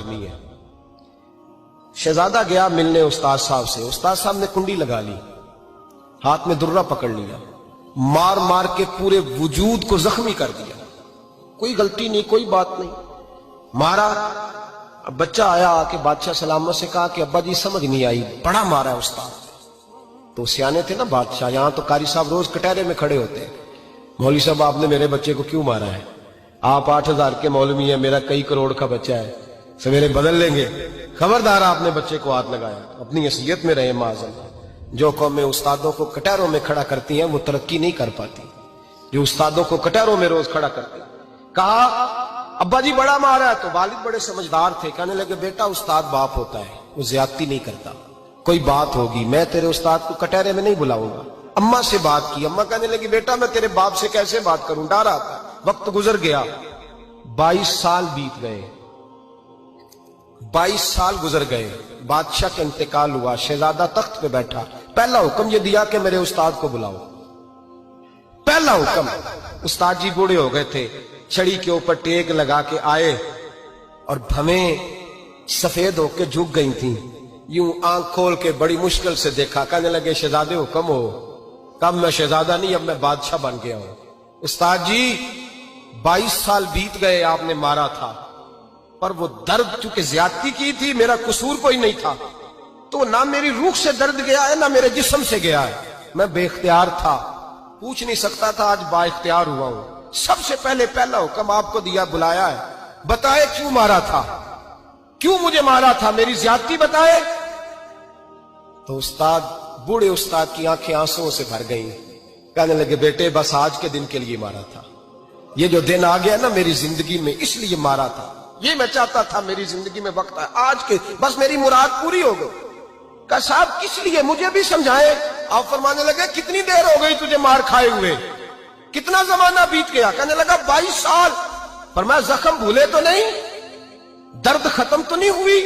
کرنی ہے۔ شہزادہ گیا ملنے استاد صاحب سے، استاد صاحب نے کنڈی لگا لی، ہاتھ میں درہ پکڑ لیا، مار مار کے پورے وجود کو زخمی کر دیا، کوئی غلطی نہیں، کوئی بات نہیں، مارا۔ اب بچہ آیا آ کے بادشاہ سلامت سے کہا کہ ابا جی سمجھ نہیں آئی، بڑا مارا ہے استاد۔ تو سیانے تھے نا بادشاہ، یہاں تو قاری صاحب روز کٹہرے میں کھڑے ہوتے ہیں، مولوی صاحب آپ نے میرے بچے کو کیوں مارا ہے؟ آپ 8,000 کے مولوی ہیں، میرا کئی کروڑ کا بچہ ہے، سویرے بدل لیں گے، خبردار آپ نے بچے کو ہاتھ لگایا، اپنی حیثیت میں رہے معاذ۔ جو قومیں استادوں کو کٹہروں میں کھڑا کرتی ہیں وہ ترقی نہیں کر پاتی، جو استادوں کو کٹہروں میں روز کھڑا کرتے ہیں۔ کہا ابا جی بڑا مارا ہے، تو والد بڑے سمجھدار تھے، کہنے لگے بیٹا استاد باپ ہوتا ہے، وہ زیادتی نہیں کرتا، کوئی بات ہوگی میں تیرے استاد کو کٹہرے میں نہیں بلاؤں گا۔ اماں سے بات کی، اماں کہنے لگی بیٹا میں تیرے باپ سے کیسے بات کروں، ڈر آتا۔ وقت گزر گیا، 22 سال بیت گئے، 22 سال گزر گئے، بادشاہ کا انتقال ہوا، شہزادہ تخت پہ بیٹھا، پہلا حکم یہ دیا کہ میرے استاد کو بلاؤ، پہلا حکم۔ استاد جی بوڑھے ہو گئے تھے، چھڑی کے اوپر ٹیک لگا کے آئے اور بھمیں سفید ہو کے جھک گئی تھیں، یوں آنکھ کھول کے بڑی مشکل سے دیکھا، کہنے لگے شہزادے حکم ہو۔ کب میں شہزادہ نہیں، اب میں بادشاہ بن گیا ہوں۔ استاد جی 22 سال بیت گئے، آپ نے مارا تھا، پر وہ درد چونکہ زیادتی کی تھی، میرا قصور کوئی نہیں تھا، تو نہ میری روح سے درد گیا ہے نہ میرے جسم سے گیا ہے، میں بے اختیار تھا، پوچھ نہیں سکتا تھا، آج با اختیار ہوا ہوں۔ سب سے پہلے پہلا حکم آپ کو دیا، بلایا ہے، بتائے کیوں مارا تھا، کیوں مجھے مارا تھا، میری زیادتی بتائے۔ تو استاد، بوڑھے استاد کی آنکھیں آنسوں سے بھر گئیں، کہنے لگے بیٹے بس آج کے دن کے لیے مارا تھا، یہ جو دن آ گیا نا میری زندگی میں اس لیے مارا تھا، یہ میں چاہتا تھا میری زندگی میں وقت ہے آج کے، بس میری مراد پوری ہو گئی۔ کہا صاحب کس لیے، مجھے بھی سمجھائے۔ آپ فرمانے لگے کتنی دیر ہو گئی تجھے مار کھائے ہوئے، کتنا زمانہ بیت گیا؟ کہنے لگا 22 سال۔ فرمایا زخم بھولے تو نہیں، درد ختم تو نہیں ہوئی،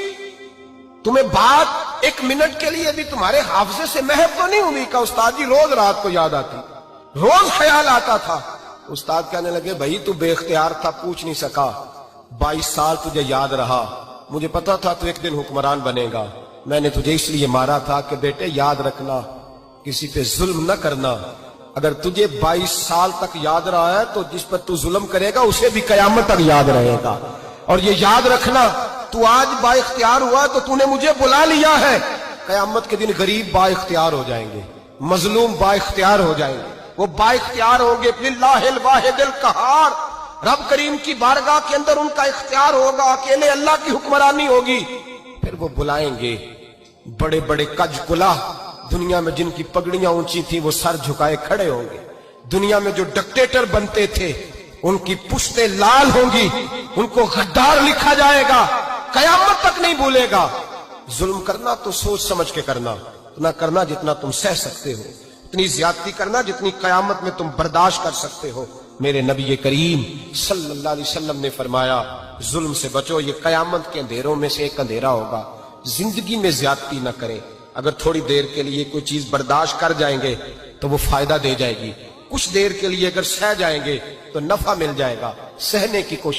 تمہیں بات 1 منٹ کے لیے بھی تمہارے حافظے سے محو تو نہیں ہوئی؟ کہا استاد جی روز رات کو یاد آتی، روز خیال آتا تھا۔ استاد کہنے لگے بھائی تو بے اختیار تھا، پوچھ نہیں سکا، 22 سال تجھے یاد رہا، مجھے پتا تھا تو ایک دن حکمران بنے گا، میں نے تجھے اس لیے مارا تھا کہ بیٹے یاد رکھنا، کسی پہ ظلم نہ کرنا، اگر تجھے 22 سال تک یاد رہا ہے تو جس پر تو ظلم کرے گا اسے بھی قیامت تک یاد رہے گا، اور یہ یاد رکھنا تو آج با اختیار ہوا تو تو نے مجھے بلا لیا ہے، قیامت کے دن غریب با اختیار ہو جائیں گے، مظلوم با اختیار ہو جائیں گے، وہ با اختیار ہوں گے للہ الواحد القہار، رب کریم کی بارگاہ کے اندر ان کا اختیار ہوگا، اکیلے اللہ کی حکمرانی ہوگی۔ پھر وہ بلائیں گے بڑے بڑے کج کلا، دنیا میں جن کی پگڑیاں اونچی تھیں وہ سر جھکائے کھڑے ہوں گے، دنیا میں جو ڈکٹیٹر بنتے تھے ان کی پشتیں لال ہوں گی، ان کو غدار لکھا جائے گا، قیامت تک نہیں بھولے گا۔ ظلم کرنا تو سوچ سمجھ کے کرنا، اتنا کرنا جتنا تم سہ سکتے ہو، اتنی زیادتی کرنا جتنی قیامت میں تم برداشت کر سکتے ہو۔ میرے نبی کریم صلی اللہ علیہ وسلم نے فرمایا ظلم سے بچو، یہ قیامت کے اندھیروں میں سے ایک اندھیرا ہوگا۔ زندگی میں زیادتی نہ کریں، اگر تھوڑی دیر کے لیے کوئی چیز برداشت کر جائیں گے تو وہ فائدہ دے جائے گی، کچھ دیر کے لیے اگر سہ جائیں گے تو نفع مل جائے گا، سہنے کی کوشش